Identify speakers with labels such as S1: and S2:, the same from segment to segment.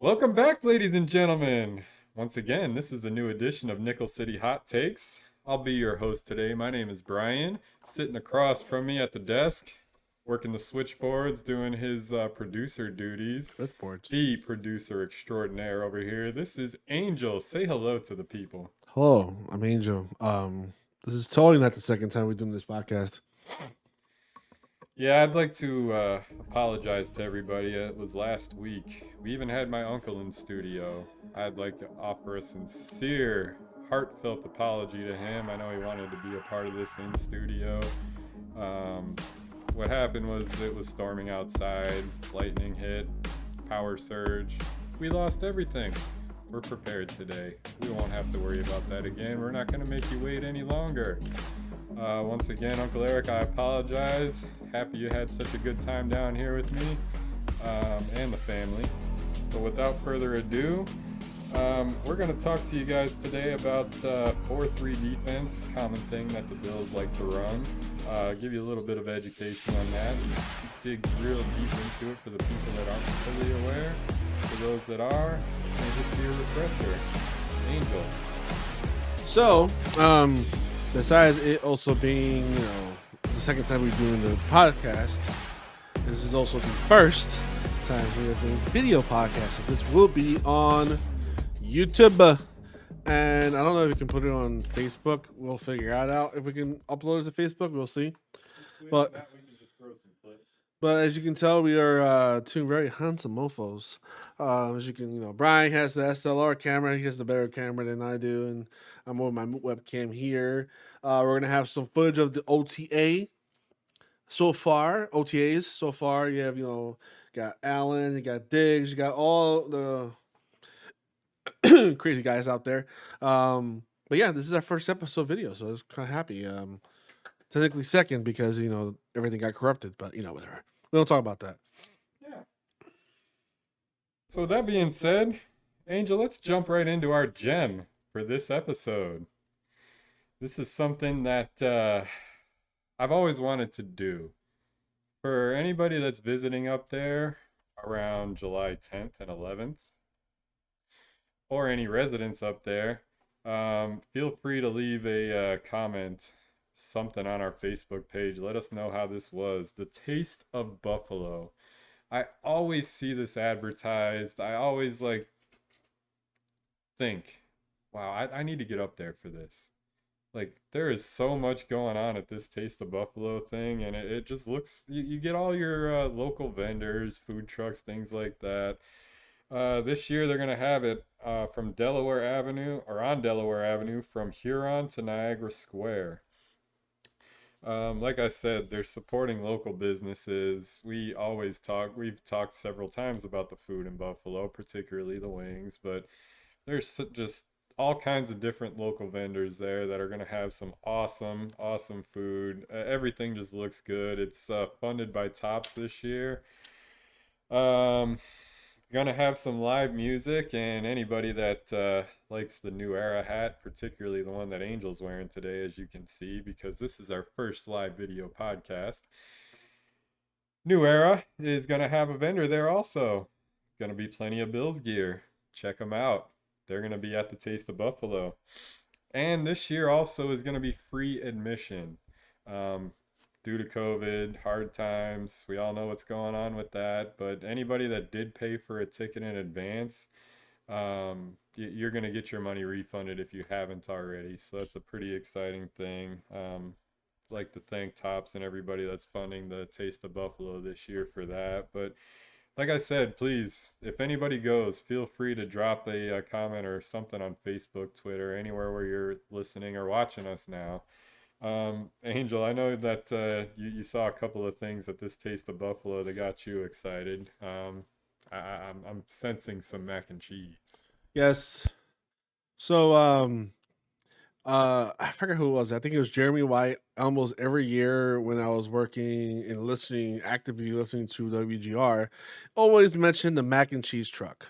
S1: Welcome back, ladies and gentlemen. Once again, this is a new edition of Nickel City Hot Takes. I'll be your host today. My name is Brian. Sitting across from me at the desk, working the switchboards, doing his producer duties.
S2: Flipboards.
S1: The producer extraordinaire over here. This is Angel. Say hello to the people.
S2: Hello, I'm Angel. This is totally not the second time we're doing this podcast.
S1: Yeah, I'd like to apologize to everybody. It was last week. We even had my uncle in studio. I'd like to offer a sincere, heartfelt apology to him. I know he wanted to be a part of this in studio. Um, what happened was it was storming outside, lightning hit, power surge. We lost everything. We're prepared today. We won't have to worry about that again. We're not going to make you wait any longer. Once again, Uncle Eric, I apologize. Happy you had such a good time down here with me and the family. But without further ado, we're going to talk to you guys today about 4-3 defense, common thing that the Bills like to run. Give you a little bit of education on that. Dig real deep into it for the people that aren't fully aware. For those that are, may just be a refresher. Angel.
S2: So, besides it also being, the second time we're doing the podcast, this is also the first time we are doing video podcast. So this will be on YouTube. And I don't know if we can put it on Facebook. We'll figure it out. If we can upload it to Facebook, we'll see. But as you can tell, we are two very handsome mofos. As you can, Brian has the SLR camera. He has the better camera than I do, and I'm with my webcam here. We're gonna have some footage of the OTAs so far. You have, got Allen, you got Diggs, you got all the crazy guys out there. But yeah, this is our first episode video, so I was kind of happy. Technically second because everything got corrupted, but whatever. We don't talk about that.
S1: Yeah. So, with that being said, Angel, let's jump right into our gem for this episode. This is something that I've always wanted to do. For anybody that's visiting up there around July 10th and 11th, or any residents up there, feel free to leave a comment, something on our Facebook page. Let us know how this was. The Taste of Buffalo. I always see this advertised. I always think, wow, I need to get up there for this. Like, there is so much going on at this Taste of Buffalo thing, and it just looks, you get all your local vendors, food trucks, things like that. This year they're going to have it from Delaware Avenue, or on Delaware Avenue, from Huron to Niagara Square. Like I said, they're supporting local businesses. We've talked several times about the food in Buffalo, particularly the wings, but just all kinds of different local vendors there that are going to have some awesome, awesome food. Everything just looks good. It's funded by Tops this year. Um, Gonna have some live music, and anybody that likes the New Era hat, particularly the one that Angel's wearing today, as you can see, because this is our first live video podcast. New Era is gonna have a vendor there also. Gonna be plenty of Bills gear. Check them out. They're gonna be at the Taste of Buffalo. And this year also is gonna be free admission. Um, Due to COVID, hard times. We all know what's going on with that. But anybody that did pay for a ticket in advance, you're going to get your money refunded if you haven't already. So that's a pretty exciting thing. Like to thank Tops and everybody that's funding the Taste of Buffalo this year for that. But like I said, please, if anybody goes, feel free to drop a comment or something on Facebook, Twitter, anywhere where you're listening or watching us now. Angel, I know that you saw a couple of things at this Taste of Buffalo that got you excited. I'm sensing some mac and cheese.
S2: Yes. So, I forgot who it was. I think it was Jeremy White. Almost every year when I was working and actively listening to WGR, always mentioned the mac and cheese truck.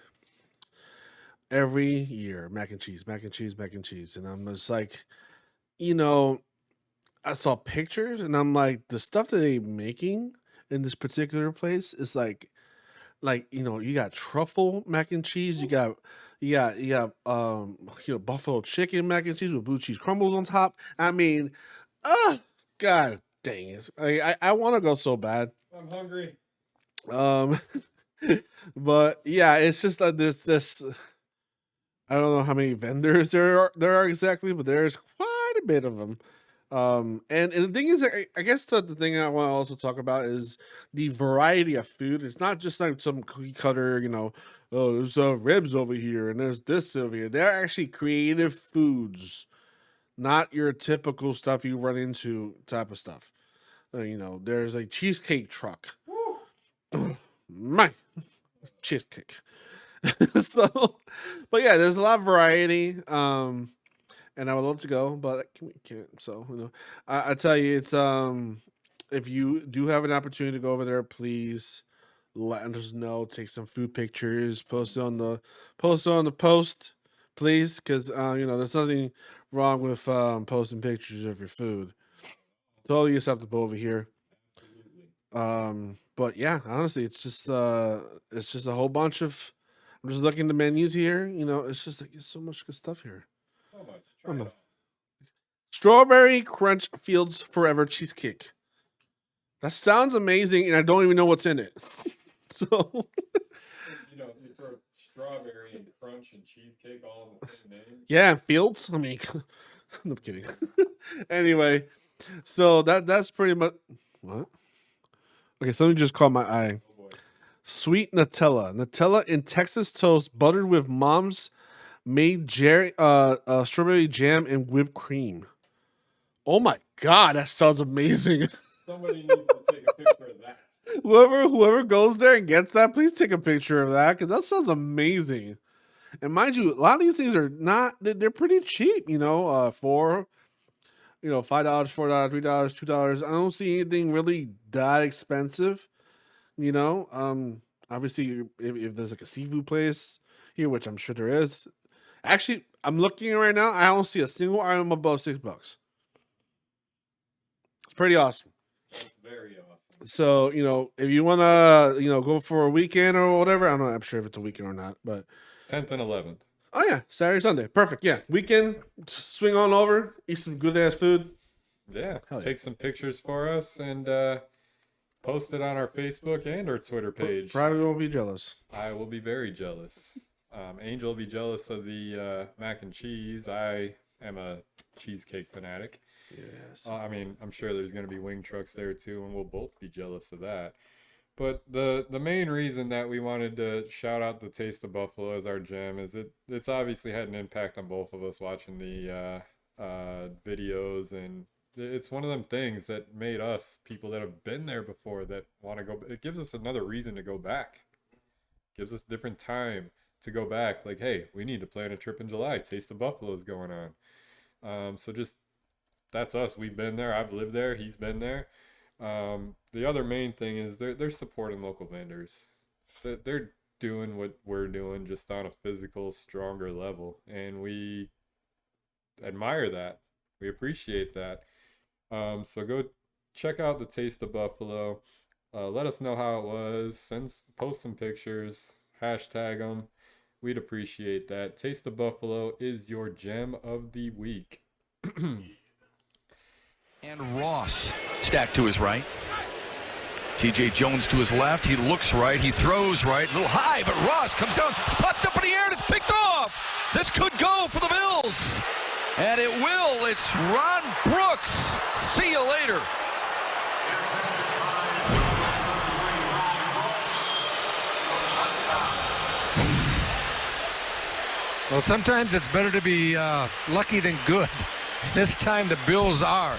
S2: Every year, mac and cheese, mac and cheese, mac and cheese. And I'm just like, you know, I saw pictures and I'm like, the stuff that they making in this particular place is like like, you got truffle mac and cheese. You got buffalo chicken mac and cheese with blue cheese crumbles on top. I mean, god dang it! I want to go so bad.
S1: I'm hungry.
S2: Um, but yeah, it's just this. I don't know how many vendors there are exactly, but there's quite a bit of them. And the thing is, I guess the thing I want to also talk about is the variety of food. It's not just like some cookie cutter, oh, there's ribs over here and there's this over here. They're actually creative foods, not your typical stuff you run into type of stuff. There's a cheesecake truck. My cheesecake. So, but yeah, there's a lot of variety. And I would love to go, but we can't. So, I tell you, it's if you do have an opportunity to go over there, please let us know. Take some food pictures, post, please, because there's nothing wrong with posting pictures of your food. Totally acceptable over here. But yeah, honestly, it's just a whole bunch of. I'm just looking at the menus here. It's just like there's so much good stuff here.
S1: So much.
S2: I'm
S1: Try
S2: a
S1: it.
S2: Strawberry Crunch Fields Forever Cheesecake. That sounds amazing, and I don't even know what's in it. So
S1: You throw strawberry and crunch and cheesecake all in the same name.
S2: yeah, Fields. I mean, I'm kidding. Anyway, so that's pretty much what. Okay, something just caught my eye.
S1: Oh boy.
S2: Sweet Nutella in Texas toast, buttered with mom's made strawberry jam and whipped cream. Oh my god, that sounds amazing.
S1: Somebody needs to take a picture of that.
S2: Whoever goes there and gets that, please take a picture of that because that sounds amazing. And mind you, a lot of these things are not they're pretty cheap, for $5, $4, $3, $2. I don't see anything really that expensive, Obviously if there's like a seafood place here, which I'm sure there is. Actually, I'm looking right now, I don't see a single item above $6. It's pretty awesome.
S1: That's very awesome.
S2: So, if you want to, go for a weekend or whatever, I don't know, I'm sure if it's a weekend or not, but
S1: 10th and 11th.
S2: oh yeah, Saturday, Sunday. Perfect. Yeah. Weekend, swing on over, eat some good ass food.
S1: Yeah.
S2: Hell yeah.
S1: Take some pictures for us and post it on our Facebook and our Twitter page.
S2: Probably won't be jealous.
S1: I will be very jealous. Angel will be jealous of the mac and cheese. I am a cheesecake fanatic.
S2: Yes.
S1: I'm sure there's going to be wing trucks there too, and we'll both be jealous of that. But the main reason that we wanted to shout out the Taste of Buffalo as our gem is it's obviously had an impact on both of us watching the videos, and it's one of them things that made us people that have been there before that want to go. It gives us another reason to go back. Gives us different time to go back. Like, hey, we need to plan a trip in July. Taste of Buffalo is going on. So just that's us. We've been there. I've lived there. He's been there. The other main thing is they're supporting local vendors. They're doing what we're doing just on a physical, stronger level, and we admire that. We appreciate that. So go check out the Taste of Buffalo. Let us know how it was. Post some pictures. Hashtag them. We'd appreciate that. Taste of Buffalo is your gem of the week.
S3: And Ross stacked to his right. TJ Jones to his left. He looks right. He throws right. A little high, but Ross comes down. Popped up in the air and it's picked off. This could go for the Bills. And it will. It's Ron Brooks. See you later.
S4: Well, sometimes it's better to be lucky than good. This time the Bills are.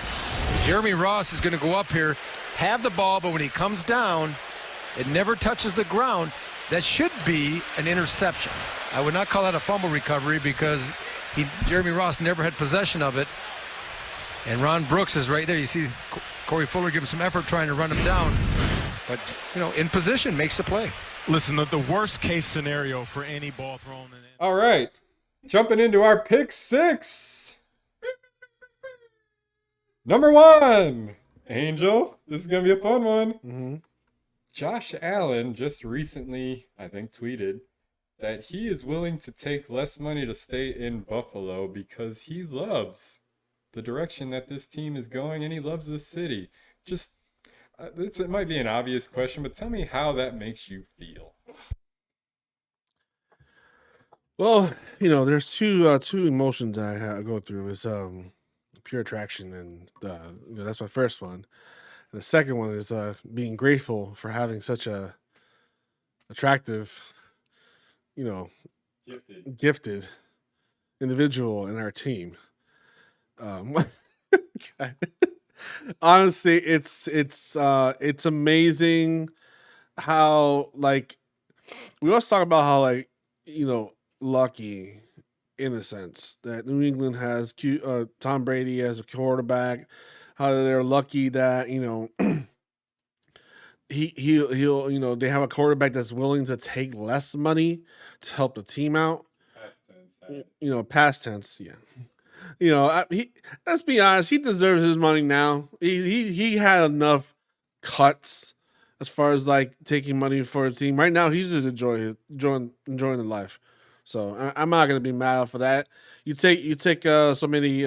S4: Jeremy Ross is going to go up here, have the ball, but when he comes down, it never touches the ground. That should be an interception. I would not call that a fumble recovery because Jeremy Ross never had possession of it. And Ron Brooks is right there. You see Corey Fuller give him some effort trying to run him down. But, in position makes the play.
S5: Listen, the worst case scenario for any ball thrown.
S1: All right. Jumping into our pick six. Number one. Angel, this is going to be a fun one.
S2: Mm-hmm.
S1: Josh Allen just recently, I think, tweeted that he is willing to take less money to stay in Buffalo because he loves the direction that this team is going and he loves this city. Just, it might be an obvious question, but tell me how that makes you feel.
S2: Well, there's two emotions I go through. Is pure attraction, and that's my first one. And the second one is being grateful for having such a attractive, you know,
S1: Gifted.
S2: gifted individual in our team. Um, honestly, it's amazing how, like, we always talk about how, like, lucky, in a sense, that New England has Tom Brady as a quarterback. How they're lucky that he'll they have a quarterback that's willing to take less money to help the team out.
S1: Past tense.
S2: Past tense, yeah. He, let's be honest, he deserves his money now. He had enough cuts as far as like taking money for a team. Right now, he's just enjoying the life. So I'm not gonna be mad for that. You take so many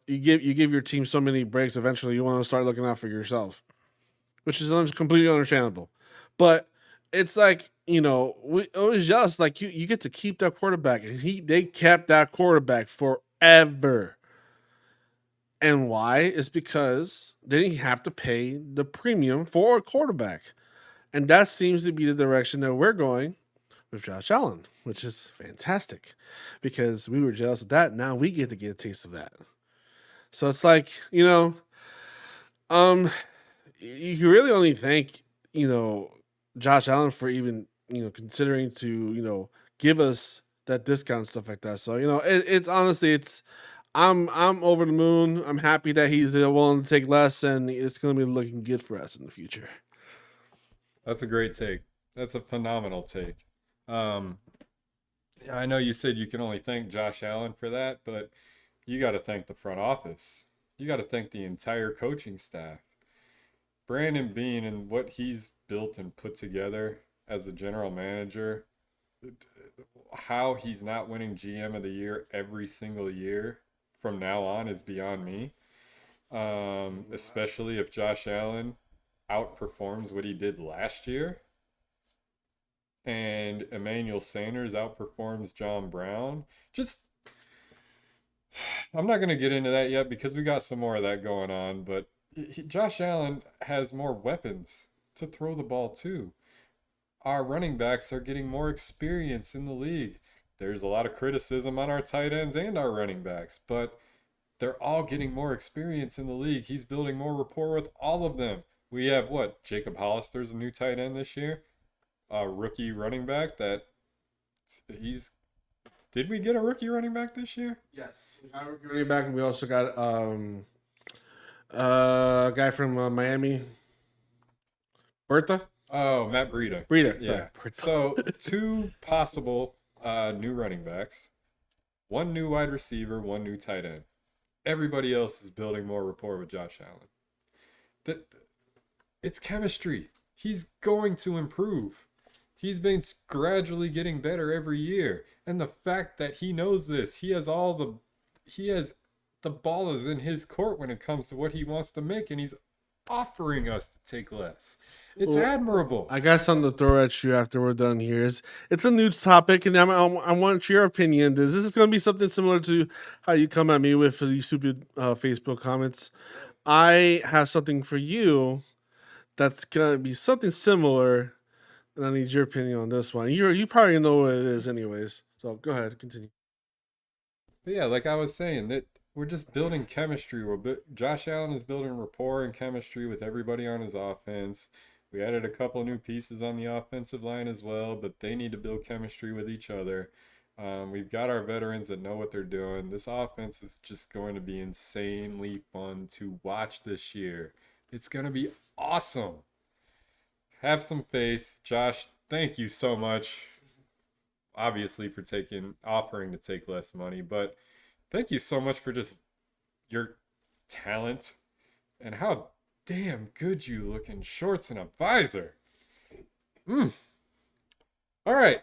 S2: you give your team so many breaks. Eventually, you want to start looking out for yourself, which is completely understandable. But it's like, it was just like you get to keep that quarterback, and they kept that quarterback forever. And why? Is because they didn't have to pay the premium for a quarterback, and that seems to be the direction that we're going with Josh Allen, which is fantastic, because we were jealous of that. Now we get to get a taste of that. So it's like, um, you really only thank Josh Allen for even considering to give us that discount and stuff like that. So it's honestly, I'm over the moon. I'm happy that he's willing to take less, and it's going to be looking good for us in the future.
S1: That's a great take. That's a phenomenal take. Um, I know you said you can only thank Josh Allen for that, but you got to thank the front office. You got to thank the entire coaching staff. Brandon Beane and what he's built and put together as the general manager, how he's not winning GM of the year every single year from now on is beyond me. Especially if Josh Allen outperforms what he did last year and Emmanuel Sanders outperforms John Brown. Just, I'm not going to get into that yet because we got some more of that going on, but Josh Allen has more weapons to throw the ball to. Our running backs are getting more experience in the league. There's a lot of criticism on our tight ends and our running backs, but they're all getting more experience in the league. He's building more rapport with all of them. We have what? Jacob Hollister's a new tight end this year. A rookie running back that he's. Did we get a rookie running back this year?
S2: Yes, we got a rookie running back, and we also got a guy from Miami, Bertha.
S1: Oh, Matt Breida.
S2: Breida,
S1: Yeah.
S2: sorry.
S1: So two possible new running backs, one new wide receiver, one new tight end. Everybody else is building more rapport with Josh Allen. It's chemistry. He's going to improve. He's been gradually getting better every year. And the fact that he knows this, he has the ball is in his court when it comes to what he wants to make, and he's offering us to take less. It's admirable.
S2: I got something to throw at you after we're done here. It's a new topic, and I want your opinion. This is going to be something similar to how you come at me with these stupid Facebook comments. I have something for you that's going to be something similar, and I need your opinion on this one. You probably know what it is anyways, so go ahead, continue.
S1: But yeah, like I was saying, that we're just building chemistry. Josh Allen is building rapport and chemistry with everybody on his offense. We added a couple of new pieces on the offensive line as well, but they need to build chemistry with each other. We've got our veterans that know what they're doing. This offense is just going to be insanely fun to watch this year. It's going to be awesome. Have some faith. Josh, thank you so much, obviously, for offering to take less money, but thank you so much for just your talent and how damn good you look in shorts and a visor. All right.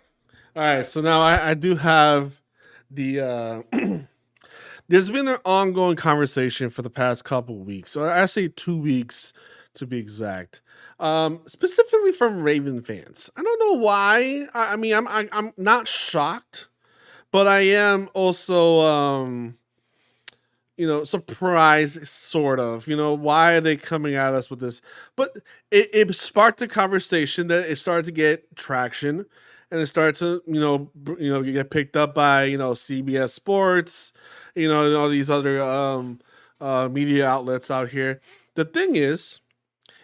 S2: All right, so now I do have the. There's been an ongoing conversation for the past couple of weeks. So I say 2 weeks to be exact. Specifically from Raven fans. I don't know why. I mean, I'm not shocked, but I am also surprised, sort of. Why are they coming at us with this? But it sparked a conversation that it started to get traction, and it started to get picked up by CBS Sports, and all these other media outlets out here. The thing is,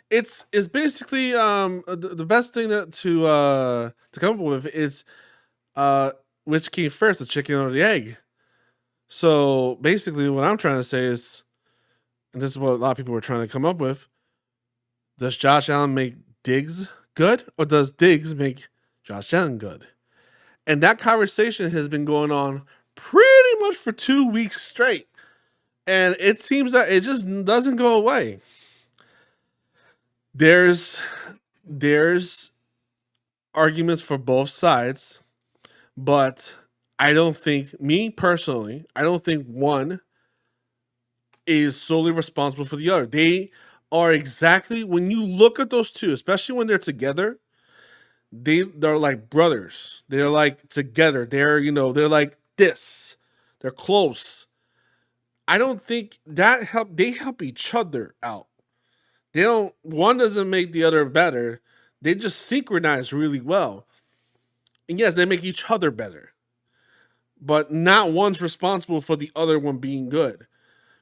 S2: it's basically the best thing to come up with is which came first, the chicken or the egg. So basically, what I'm trying to say is, and this is what a lot of people were trying to come up with: does Josh Allen make Diggs good, or does Diggs make Josh Allen good? And that conversation has been going on pretty much for 2 weeks straight, and it seems that it just doesn't go away. There's arguments for both sides, but I don't think, me personally, I don't think one is solely responsible for the other. They are exactly, when you look at those two, especially when they're together, they're like brothers. They're like together. They're like this. They're close. I don't think they help each other out. One doesn't make the other better. They just synchronize really well. And yes, they make each other better. But not one's responsible for the other one being good.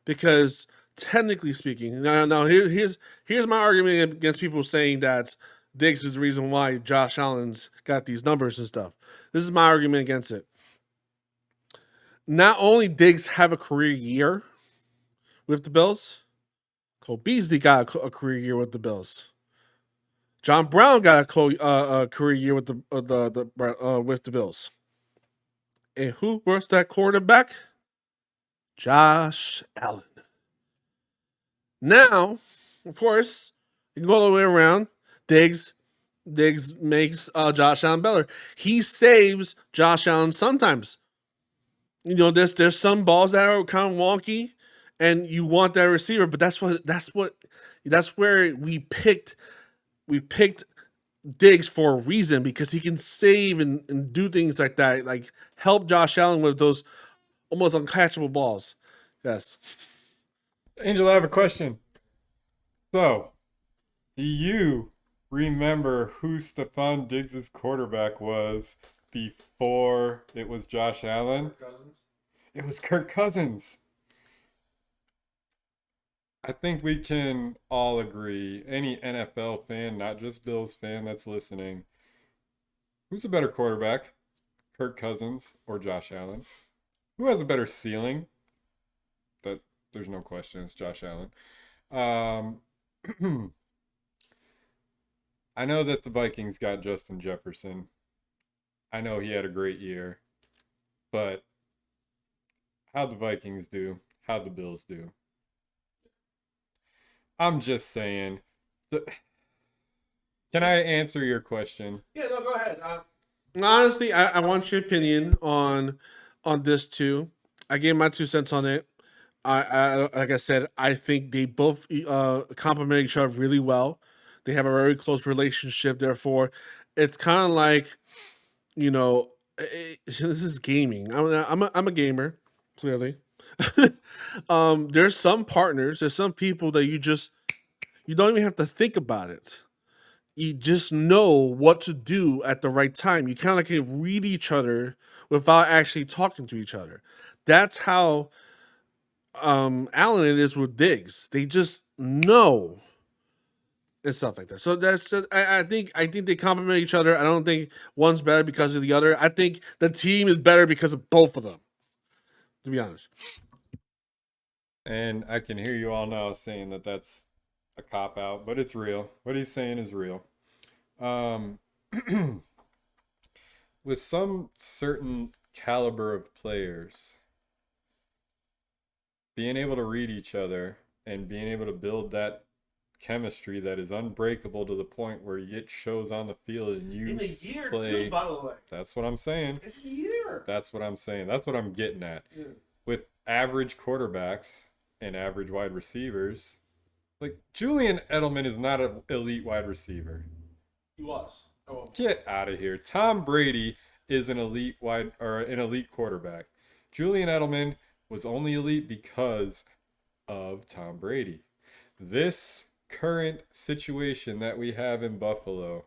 S2: Because technically speaking, now here's my argument against people saying that Diggs is the reason why Josh Allen's got these numbers and stuff. This is my argument against it. Not only Diggs have a career year with the Bills, Cole Beasley got a career year with the Bills. John Brown got a career year with the Bills. And who was that quarterback? Josh Allen. Now, of course, you can go all the way around. Diggs makes Josh Allen better. He saves Josh Allen sometimes. There's some balls that are kind of wonky, and you want that receiver, but that's where we picked Diggs for a reason, because he can save and do things like that, like help Josh Allen with those almost uncatchable balls. Yes.
S1: Angel, I have a question. So, do you remember who Stephon Diggs' quarterback was before it was Josh Allen? It was Kirk Cousins. I think we can all agree, any NFL fan, not just Bills fan that's listening, who's a better quarterback, Kirk Cousins or Josh Allen? Who has a better ceiling? That there's no question, it's Josh Allen. I know that the Vikings got Justin Jefferson. I know he had a great year. But how'd the Vikings do? How'd the Bills do? I'm just saying. Can I answer your question?
S2: Yeah, no, go ahead. Honestly, I want your opinion on this too. I gave my 2 cents on it. I like I said, I think they both complement each other really well. They have a very close relationship. Therefore, it's kind of like, this is gaming. I'm a gamer, clearly. There's some partners, there's some people that you don't even have to think about it. You just know what to do at the right time. You kind of can read each other without actually talking to each other. That's how Allen it is with Diggs. They just know and stuff like that. So I think they complement each other. I don't think one's better because of the other. I think the team is better because of both of them, to be honest.
S1: And I can hear you all now saying that that's a cop out, but it's real. What he's saying is real. With some certain caliber of players, being able to read each other and being able to build that chemistry that is unbreakable to the point where it shows on the field and you
S2: In a year,
S1: play.
S2: too, by the way.
S1: That's what I'm saying.
S2: In a year.
S1: That's what I'm saying. That's what I'm getting at.
S2: Yeah.
S1: With average quarterbacks and average wide receivers, like Julian Edelman is not an elite wide receiver.
S2: He was. Oh.
S1: Get out of here. Tom Brady is an elite quarterback. Julian Edelman was only elite because of Tom Brady. This current situation that we have in Buffalo,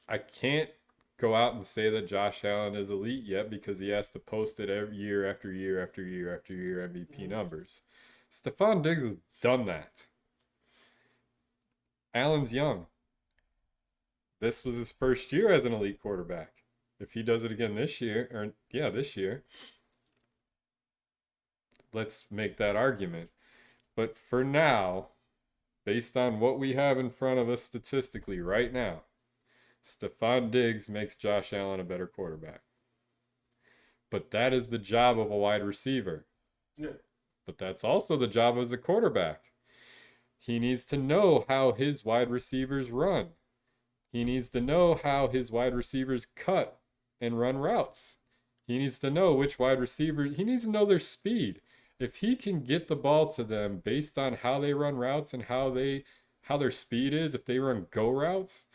S1: I can't go out and say that Josh Allen is elite yet because he has to post it every year after year after year after year MVP numbers. Stephon Diggs has done that. Allen's young. This was his first year as an elite quarterback. If he does it again this year, let's make that argument. But for now, based on what we have in front of us statistically right now, Stephon Diggs makes Josh Allen a better quarterback. But that is the job of a wide receiver.
S2: Yeah.
S1: But that's also the job as a quarterback. He needs to know how his wide receivers run. He needs to know how his wide receivers cut and run routes. He needs to know which wide receivers, he needs to know their speed. If he can get the ball to them based on how they run routes and how their speed is, if they run go routes,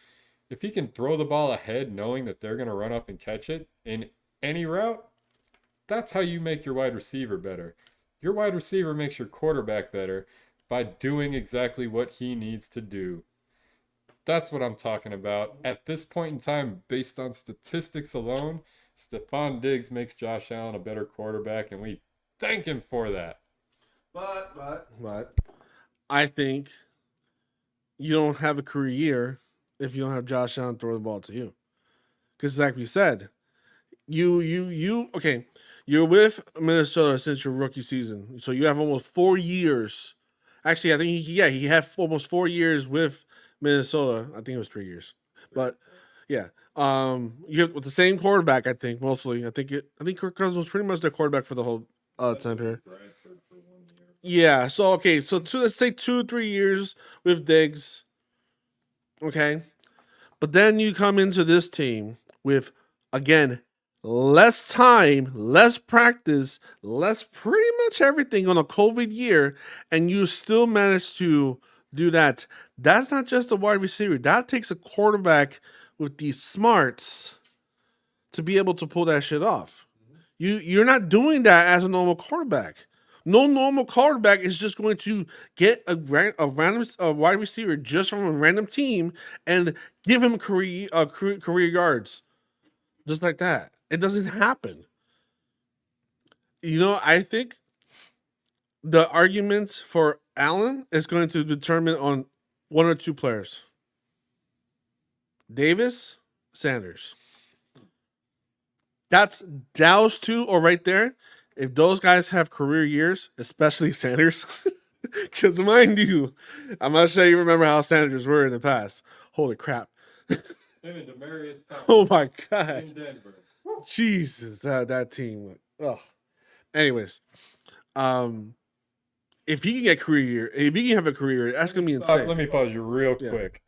S1: if he can throw the ball ahead knowing that they're going to run up and catch it in any route, that's how you make your wide receiver better. Your wide receiver makes your quarterback better by doing exactly what he needs to do. That's what I'm talking about. At this point in time, based on statistics alone, Stephon Diggs makes Josh Allen a better quarterback, and we thank him for that.
S2: But I think you don't have a career year if you don't have Josh Allen throw the ball to you. Because like we said, okay, you're with Minnesota since your rookie season. So you have almost 4 years. Actually, I think he had almost 4 years with Minnesota. I think it was 3 years. But yeah. You have with the same quarterback, I think, mostly. I think Kirk Cousins was pretty much their quarterback for the whole time period. Yeah, so okay, so let's say 2-3 years with Diggs. Okay. But then you come into this team with, again, less time, less practice, less pretty much everything on a COVID year, and you still manage to do that. That's not just a wide receiver. That takes a quarterback with these smarts to be able to pull that shit off. You're not doing that as a normal quarterback. No normal quarterback is just going to get a random wide receiver just from a random team and give him career yards. Just like that. It doesn't happen. I think the arguments for Allen is going to determine on one or two players. Davis, Sanders. That's those two or right there. If those guys have career years, especially Sanders, because mind you, I'm not sure you remember how Sanders were in the past. Holy crap. Oh my God. Jesus, that team. Ugh. Anyways, if he can get career year, if he can have a career year, that's going to be insane.
S1: Let me pause you real quick.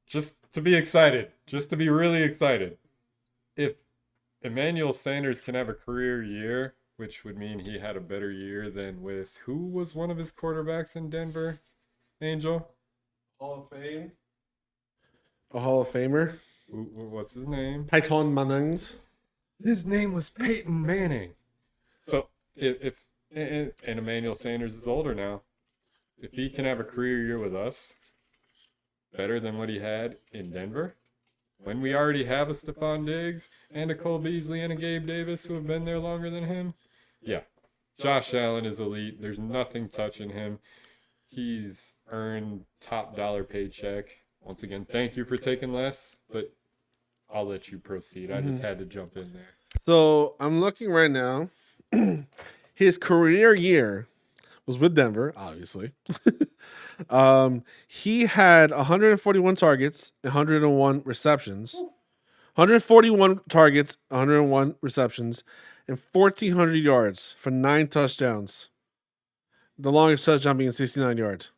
S1: Just to be excited, just to be really excited. If Emmanuel Sanders can have a career year, which would mean he had a better year than with who was one of his quarterbacks in Denver, Angel?
S2: Hall of Fame. A Hall of Famer.
S1: What's his name?
S2: Peyton Manning.
S1: His name was Peyton Manning. So if Emmanuel Sanders is older now, if he can have a career year with us, better than what he had in Denver, when we already have a Stephon Diggs and a Cole Beasley and a Gabe Davis who have been there longer than him, yeah, Josh Allen is elite. There's nothing touching him. He's earned top dollar paycheck. Once again, thank you for taking less, but I'll let you proceed. I just had to jump in there.
S2: So I'm looking right now. His career year was with Denver, obviously. He had 141 targets, 101 receptions. 141 targets, 101 receptions, and 1,400 yards for 9 touchdowns. The longest touchdown being 69 yards.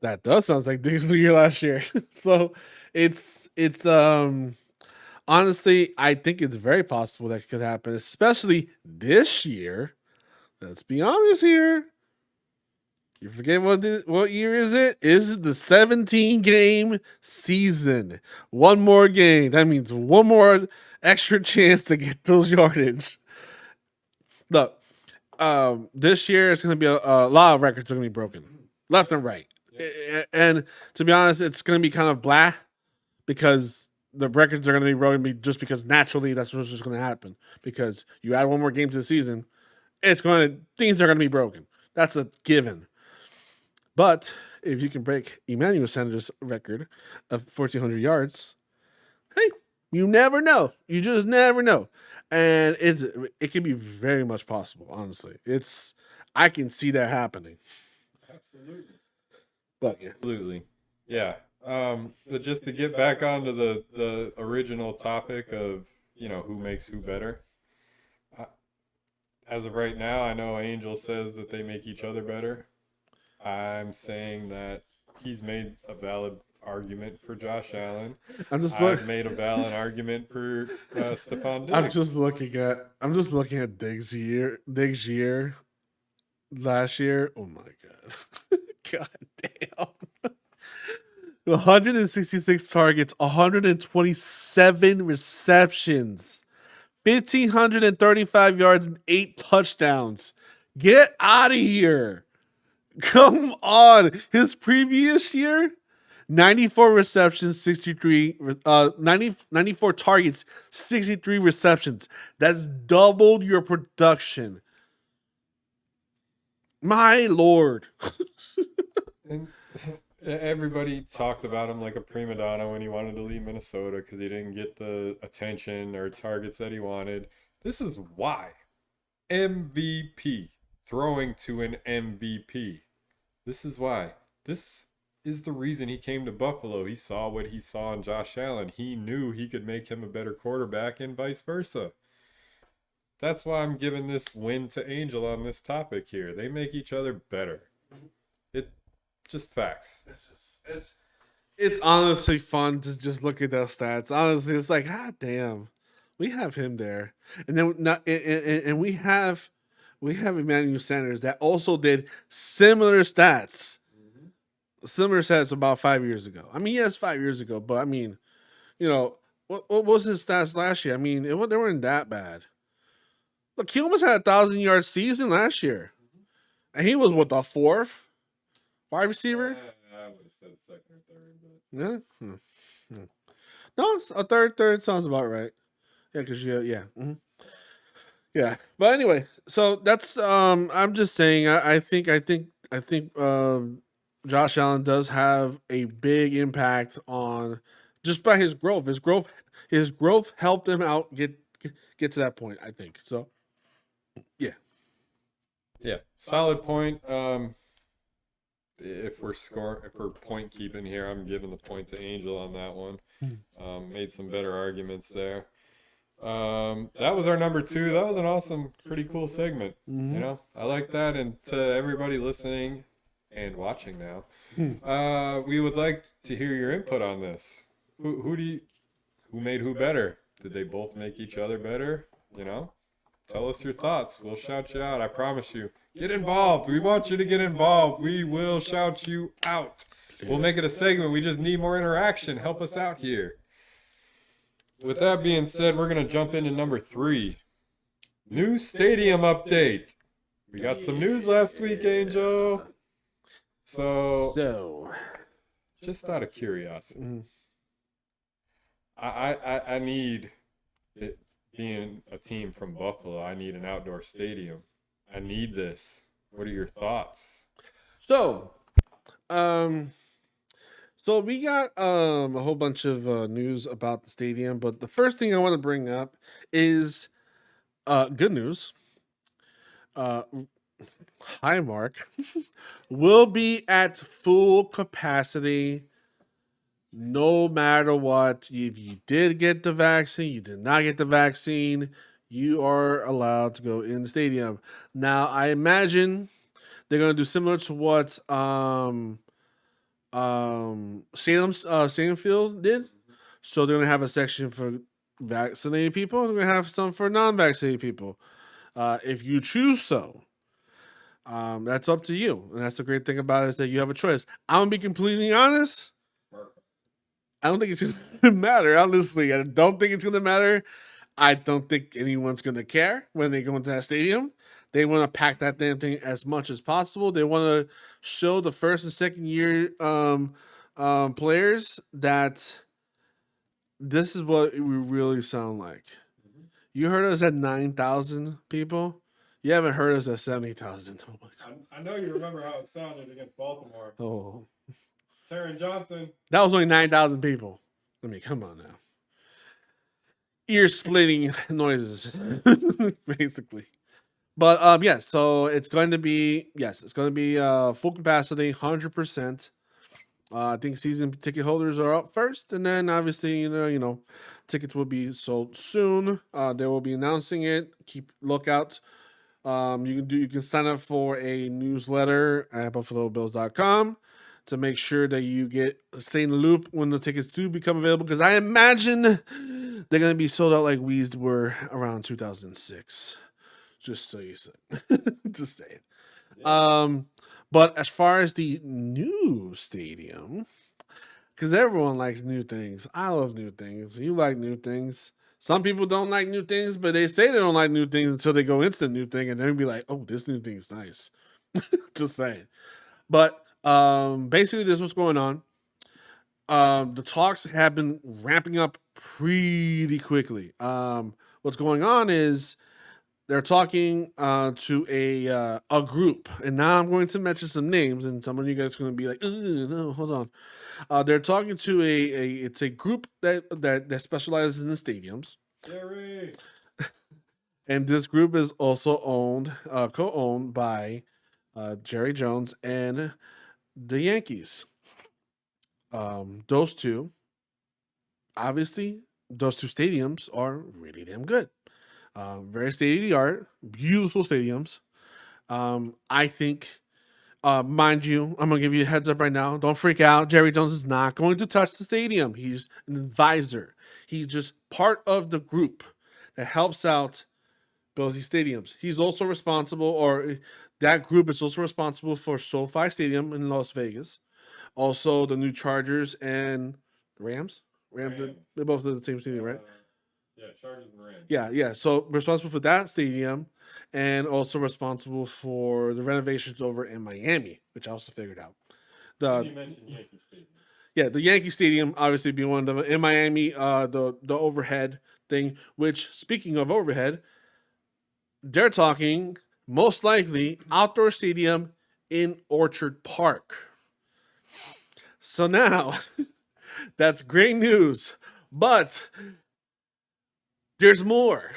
S2: That does sound like Diggs' year last year. So it's honestly, I think it's very possible that could happen, especially this year. Let's be honest here. You forget what year is it? Is the 17 game season? One more game. That means one more extra chance to get those yardage. Look, this year it's going to be a lot of records are going to be broken, left and right. And to be honest, it's going to be kind of blah because the records are going to be broken just because naturally that's what's just going to happen. Because you add one more game to the season, things are going to be broken. That's a given. But if you can break Emmanuel Sanders' record of 1,400 yards, hey, you never know. You just never know. And it can be very much possible, honestly. I can see that happening.
S1: Absolutely.
S2: But yeah.
S1: Absolutely. Yeah. But just to get back onto the original topic of, who makes who better. As of right now, I know Angel says that they make each other better. I'm saying that he's made a valid argument for Josh Allen. I've made a valid argument for Stephon Diggs.
S2: I'm just looking at Diggs' year last year. Oh my god. God damn. 166 targets, 127 receptions, 1,535 yards, and 8 touchdowns. Get out of here. Come on. His previous year, 94 receptions, 94 targets, 63 receptions. That's doubled your production. My Lord.
S1: And everybody talked about him like a prima donna when he wanted to leave Minnesota because he didn't get the attention or targets that he wanted. This is why. MVP. Throwing to an MVP. This is why. This is the reason he came to Buffalo. He saw what he saw in Josh Allen. He knew he could make him a better quarterback and vice versa. That's why I'm giving this win to Angel on this topic here. They make each other better. Just facts.
S2: It's honestly fun to just look at those stats. Honestly, it's like, ah, damn, we have him there, and then we have Emmanuel Sanders that also did similar stats. Similar stats about 5 years ago. I mean, yes, 5 years ago, but I mean, what was his stats last year? I mean, they weren't that bad. Look, he almost had 1,000-yard season last year, and he was the fourth wide receiver.
S1: I would have said second or third, but
S2: Yeah. No, a third sounds about right. Yeah, because yeah. Mm-hmm. Yeah. But anyway, so that's I'm just saying I think Josh Allen does have a big impact on just by his growth. His growth helped him out get to that point, I think. So yeah.
S1: Yeah. Solid point. If we're point keeping here, I'm giving the point to Angel on that one. Made some better arguments there. That was our number 2. That was an awesome, pretty cool segment.
S2: Mm-hmm.
S1: I like that. And to everybody listening and watching now, we would like to hear your input on this. Who made who better? Did they both make each other better? Tell us your thoughts. We'll shout you out. I promise you. Get involved. We want you to get involved. We will shout you out. We'll make it a segment. We just need more interaction. Help us out here. With that being said, we're going to jump into number 3. New stadium update. We got some news last week, Angel. So just out of curiosity, I need it. Being a team from Buffalo, I need an outdoor stadium. I need this. What are your thoughts?
S2: So we got a whole bunch of news about the stadium, but the first thing I want to bring up is good news. Highmark will be at full capacity no matter what. If you did get the vaccine, you did not get the vaccine, you are allowed to go in the stadium. Now, I imagine they're going to do similar to what Stadium Field did. So they're gonna have a section for vaccinated people. They're gonna have some for non-vaccinated people, if you choose so. That's up to you, and that's the great thing about it is that you have a choice. I'm gonna be completely honest. I don't think it's gonna matter. Honestly, I don't think it's gonna matter. I don't think anyone's gonna care when they go into that stadium. They want to pack that damn thing as much as possible. They want to show the first and second year players that this is what we really sound like. You heard us at 9,000 people. You haven't heard us at 70,000. Oh my god.
S1: I know you remember how it sounded against Baltimore.
S2: Oh,
S1: Taron Johnson.
S2: that was only 9,000 people. I mean, come on now. Ear splitting noises, basically. But yes, so it's going to be full capacity, 100%. I think season ticket holders are up first, and then obviously tickets will be sold soon. They will be announcing it. Keep lookout. You can sign up for a newsletter at buffalobills.com to make sure that you stay in the loop when the tickets do become available, because I imagine they're going to be sold out like we were around 2006. Just so you say. Just saying. But as far as the new stadium, because everyone likes new things. I love new things. You like new things. Some people don't like new things, but they say they don't like new things until they go into the new thing, and then be like, "Oh, this new thing is nice." Just saying. But basically, this is what's going on. The talks have been ramping up pretty quickly. What's going on is they're talking to a group, and now I'm going to mention some names, and some of you guys are going to be like, "No, hold on." They're talking to it's a group that specializes in the stadiums.
S1: Jerry.
S2: And this group is also co-owned by Jerry Jones and the Yankees. Those two stadiums are really damn good. Very state of the art, beautiful stadiums. I think, mind you, I'm gonna give you a heads up right now. Don't freak out. Jerry Jones is not going to touch the stadium. He's an advisor. He's just part of the group that helps out build these stadiums. He's also responsible, or that group is also responsible for SoFi Stadium in Las Vegas. Also, the new Chargers and Rams. They're both in the same stadium, right?
S1: Yeah, Chargers and Rams.
S2: Yeah. So responsible for that stadium, and also responsible for the renovations over in Miami, which I also figured out.
S1: You mentioned Yankee Stadium.
S2: Yeah, the Yankee Stadium obviously being one of them. In Miami, the overhead thing. Which, speaking of overhead, they're talking most likely outdoor stadium in Orchard Park. So now, that's great news, but there's more.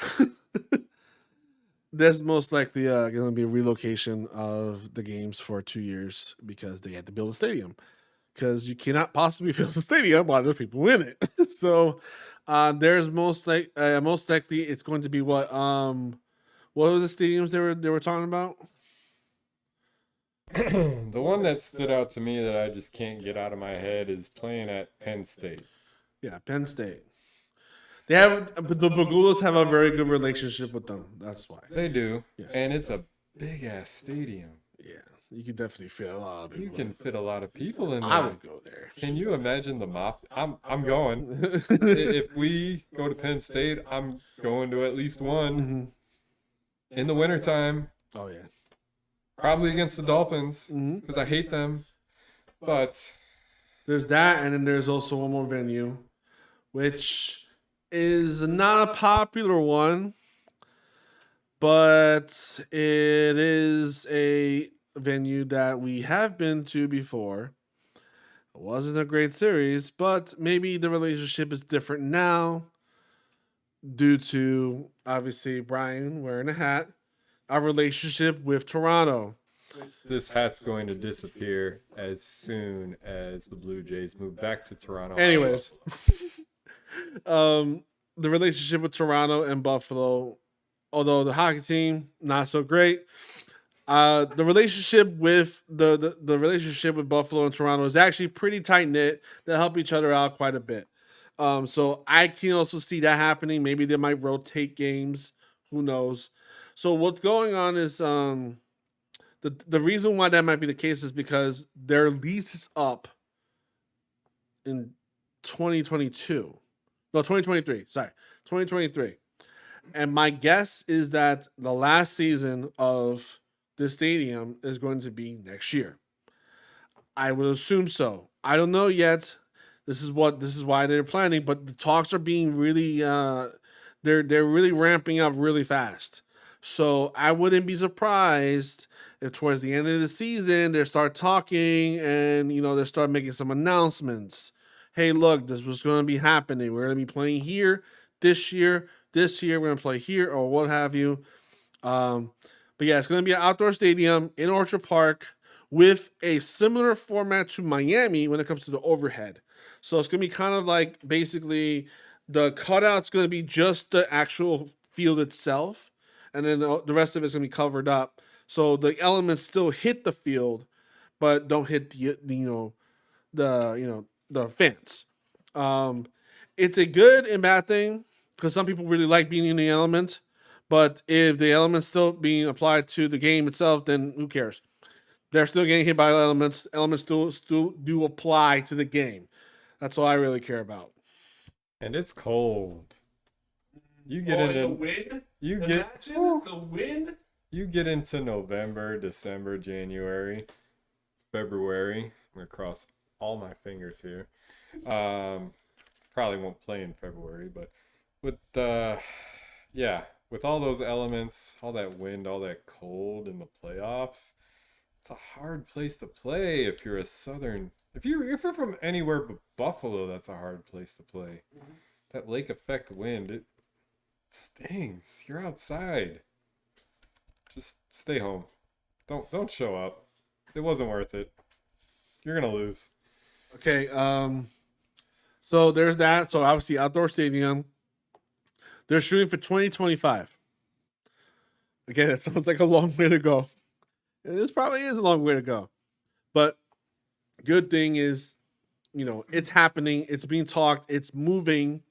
S2: There's most likely going to be a relocation of the games for 2 years because they had to build a stadium. Because you cannot possibly build a stadium while there's people in it. So there's most likely it's going to be what were the stadiums they were talking about?
S1: The one that stood out to me that I just can't get out of my head is playing at Penn State.
S2: Yeah, Penn State. They have the Bagulas have a very good relationship with them. That's why
S1: They do,
S2: Yeah.
S1: and it's a big ass stadium.
S2: Yeah, you can definitely fit a lot of people.
S1: You can fit a lot of people in there.
S2: I would go there.
S1: Can you imagine the mafia? I'm going. If we go to Penn State, I'm going to at least one in the wintertime.
S2: Oh yeah.
S1: Probably against the Dolphins because I hate them. But
S2: There's that, and then there's also one more venue, which is not a popular one, but it is a venue that we have been to before. It wasn't a great series, but maybe the relationship is different now due to obviously Brian wearing a hat. Our relationship with Toronto.
S1: this hat's going to disappear as soon as the Blue Jays move back to Toronto.
S2: Anyways, the relationship with Toronto and Buffalo, although the hockey team not so great, The relationship with the relationship with Buffalo and Toronto is actually pretty tight knit. They help each other out quite a bit. So I can also see that happening. Maybe they might rotate games. Who knows? So what's going on is the reason why that might be the case is because their lease is up in 2022. No, 2023. Sorry, 2023. And my guess is that the last season of the stadium is going to be next year. I would assume so. I don't know yet. This is why they're planning, but the talks are being really they're really ramping up really fast. So I wouldn't be surprised if towards the end of the season they start talking and they start making some announcements. Hey, look, this was going to be happening. We're going to be playing here this year. This year we're going to play here or what have you. But yeah, it's going to be an outdoor stadium in Orchard Park with a similar format to Miami when it comes to the overhead. So it's going to be kind of like basically the cutout's going to be just the actual field itself, and then the rest of it's going to be covered up. So the elements still hit the field, but don't hit the fence. It's a good and bad thing because some people really like being in the element, but if the element's still being applied to the game itself, then who cares? They're still getting hit by elements. Elements still do apply to the game. That's all I really care about.
S1: And it's cold. You get
S2: the
S1: into
S2: wind.
S1: you
S2: Imagine
S1: get
S2: the wind.
S1: you get into November, December, January, February. I'm gonna cross all my fingers here. Probably won't play in February, but with with all those elements, all that wind, all that cold in the playoffs, it's a hard place to play if you're a southern. If you're from anywhere but Buffalo, that's a hard place to play. That lake effect wind, it stings. You're outside. Just stay home. Don't show up. It wasn't worth it. You're gonna lose.
S2: Okay. So there's that. So obviously outdoor stadium. They're shooting for 2025. Again, it sounds like a long way to go. This probably is a long way to go. But good thing is, it's happening. It's being talked. It's moving.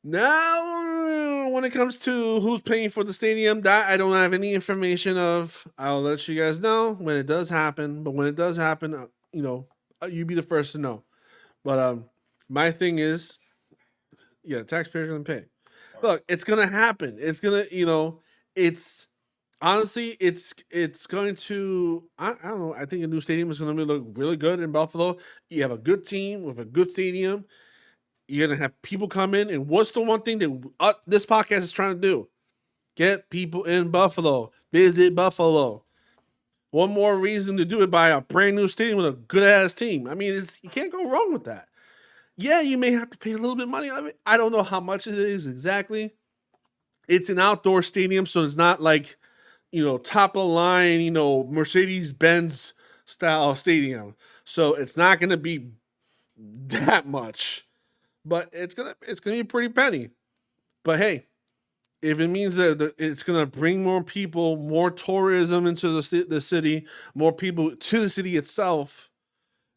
S2: Now, when it comes to who's paying for the stadium, that I don't have any information of. I'll let you guys know when it does happen. But when it does happen, you be the first to know. But my thing is, taxpayers are gonna pay. Look, it's gonna happen. It's gonna, it's honestly, it's going to. I don't know. I think a new stadium is gonna look really good in Buffalo. You have a good team with a good stadium. You're gonna have people come in, and what's the one thing that this podcast is trying to do? Get people in Buffalo. Visit Buffalo. One more reason to do it by a brand new stadium with a good ass team. I mean, you can't go wrong with that. Yeah, you may have to pay a little bit of money. I mean, I don't know how much it is exactly. It's an outdoor stadium, so it's not like, top of the line, Mercedes-Benz style stadium. So it's not going to be that much, but it's gonna be pretty penny. But hey, if it means that it's going to bring more people, more tourism into the city, more people to the city itself,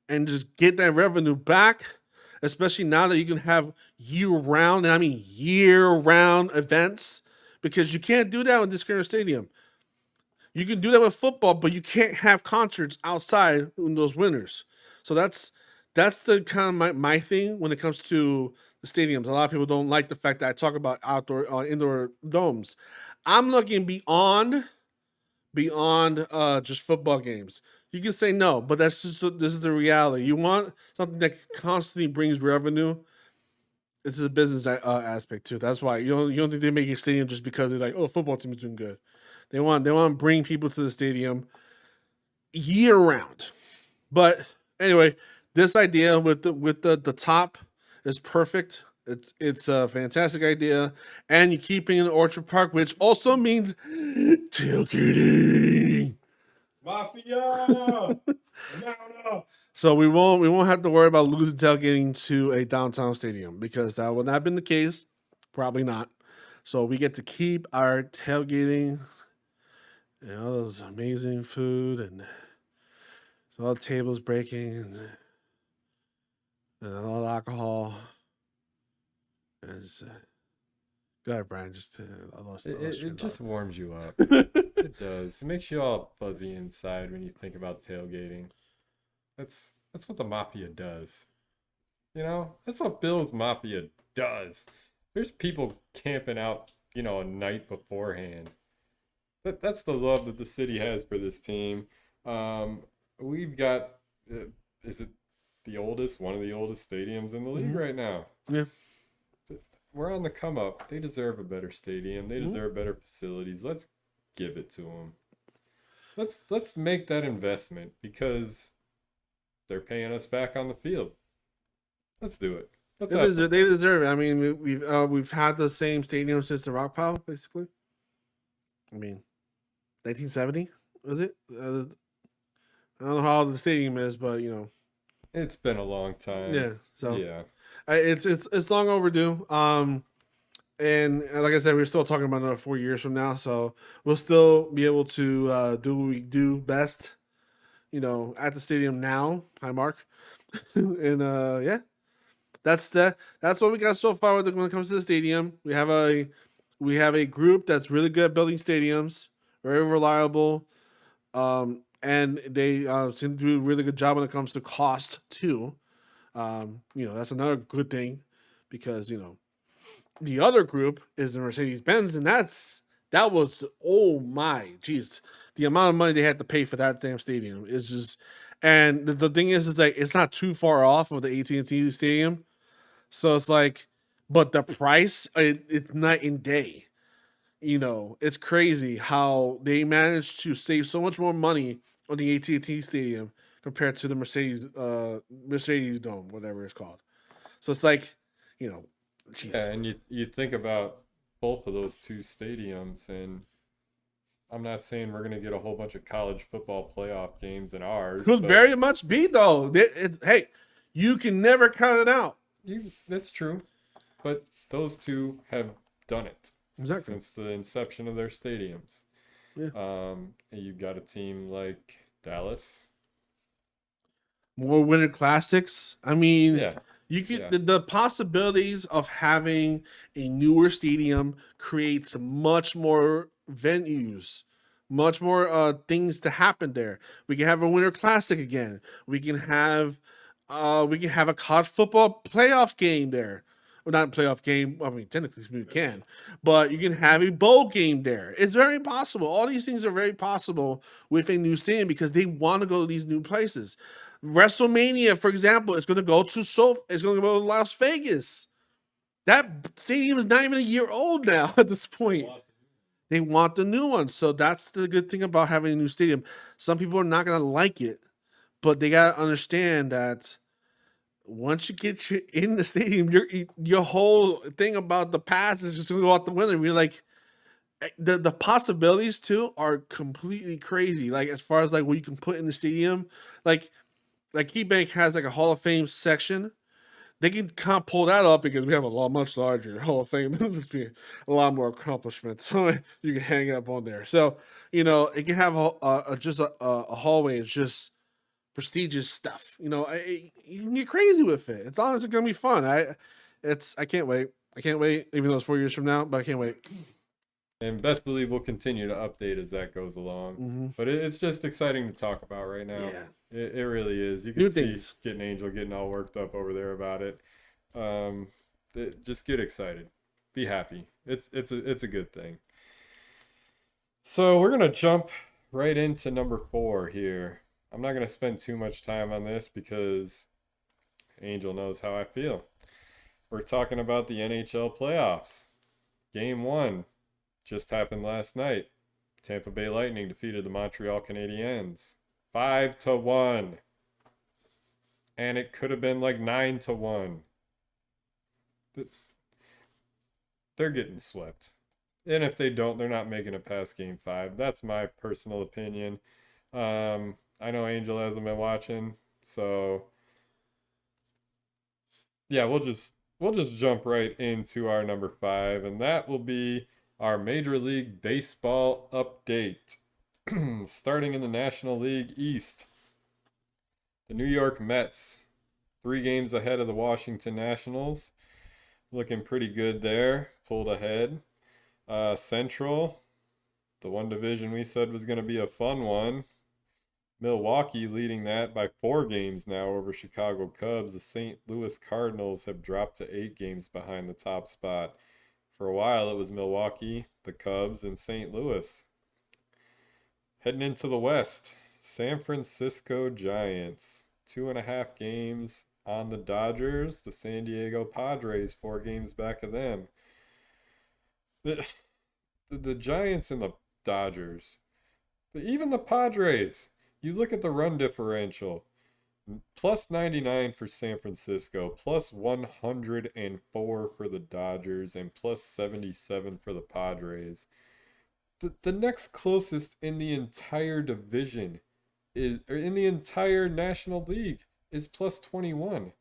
S2: and just get that revenue back, especially now that you can have year-round events, because you can't do that with this current stadium. You can do that with football, but you can't have concerts outside in those winters. So that's the kind of my thing when it comes to the stadiums. A lot of people don't like the fact that I talk about indoor domes. I'm looking beyond just football games. You can say no, but this is the reality. You want something that constantly brings revenue. It's a business aspect too. That's why you don't think they make a stadium just because they're like, oh, football team is doing good. They want to bring people to the stadium year round. But anyway, this idea with the top is perfect. It's a fantastic idea, and you keep it in Orchard Park, which also means tailgating.
S1: Mafia. No.
S2: So we won't have to worry about losing tailgating to a downtown stadium because that would not have been the case. Probably not. So we get to keep our tailgating and all those amazing food and all the tables breaking and all the alcohol. And it's, go ahead, Brian. Just I lost
S1: It
S2: train of
S1: just warms you up.
S2: thought.
S1: It does. It makes you all fuzzy inside when you think about tailgating. That's what the mafia does. You know, that's what Bill's Mafia does. There's people camping out, a night beforehand. That's the love that the city has for this team. Um, we've got, is it one of the oldest stadiums in the league
S2: Mhm.
S1: right now?
S2: Yeah.
S1: We're on the come up. They deserve a better stadium. They deserve better facilities. Let's give it to them. Let's make that investment because they're paying us back on the field. Let's do it. Let's have some
S2: They
S1: fun.
S2: deserve it. I mean, we've had the same stadium since the Rock Pile, basically. I mean, 1970 was it? I don't know how old the stadium is, but
S1: It's been a long time.
S2: yeah. So
S1: Yeah.
S2: it's long overdue. And like I said, we're still talking about another 4 years from now, so we'll still be able to do what we do best, at the stadium now. Hi, Mark. And yeah, that's what we got so far when it comes to the stadium. We have a group that's really good at building stadiums, very reliable, and they seem to do a really good job when it comes to cost too. That's another good thing because the other group is the Mercedes Benz, and that was, oh my jeez, the amount of money they had to pay for that damn stadium is just. And the thing is like it's not too far off of the AT&T Stadium, so it's like, but the price it's night and day. It's crazy how they managed to save so much more money on the AT&T Stadium compared to the Mercedes Dome, whatever it's called. So it's like, you know,
S1: Yeah,
S2: jeez.
S1: and you think about both of those two stadiums, and I'm not saying we're gonna get a whole bunch of college football playoff games in ours,
S2: Could
S1: but
S2: very much be though. Hey, you can never count it out.
S1: that's true. But those two have done it
S2: Exactly.
S1: since the inception of their stadiums.
S2: Yeah.
S1: You've got a team like Dallas.
S2: More Winter Classics. I mean,
S1: Yeah,
S2: you could
S1: yeah.
S2: the possibilities of having a newer stadium creates much more venues, much more things to happen there. We can have a Winter Classic again. We can have a college football playoff game there. Well, not a playoff game. I mean, technically we can, but you can have a bowl game there. It's very possible. All these things are very possible with a new stadium because they want to go to these new places. WrestleMania, for example, is going to go to It's going to go to Las Vegas. That stadium is not even a year old now at this point. They want the new one, so that's the good thing about having a new stadium. Some people are not going to like it, but they got to understand that once you get you in the stadium, your whole thing about the past is just going to go out the window. We're like, the possibilities too are completely crazy. Like as far as like what you can put in the stadium, like KeyBank has like a Hall of Fame section. They can kind of pull that up because we have a much larger Hall of Fame. There's be a lot more accomplishments, so you can hang up on there. So it can have just a hallway. It's just prestigious stuff. You can get crazy with it. It's honestly gonna be fun. I can't wait. I can't wait. Even though it's 4 years from now, but I can't wait.
S1: And best believe we'll continue to update as that goes along.
S2: Mm-hmm.
S1: But it's just exciting to talk about right now.
S2: Yeah.
S1: It really is. You
S2: New
S1: can see
S2: things.
S1: getting Angel getting all worked up over there about it. Um, just get excited. Be happy. It's a good thing. So we're gonna jump right into number 4 here. I'm not gonna spend too much time on this because Angel knows how I feel. We're talking about the NHL playoffs. Game 1 just happened last night. Tampa Bay Lightning defeated the Montreal Canadiens 5-1. And it could have been like 9-1. They're getting swept. And if they don't, they're not making it past game 5. That's my personal opinion. I know Angel hasn't been watching, so yeah, we'll just jump right into our number 5, and that will be our Major League Baseball update. Starting in the National League East, the New York Mets, 3 games ahead of the Washington Nationals. Looking pretty good there. Pulled ahead. Central, the one division we said was going to be a fun one. Milwaukee leading that by 4 games now over Chicago Cubs. The St. Louis Cardinals have dropped to 8 games behind the top spot. For a while, it was Milwaukee, the Cubs, and St. Louis. Heading into the West, San Francisco Giants, 2.5 games on the Dodgers. The San Diego Padres, 4 games back of them. The Giants and the Dodgers, even the Padres, you look at the run differential, plus 99 for San Francisco, plus 104 for the Dodgers, and plus 77 for the Padres. The next closest in the entire division or in the entire National League is plus 21.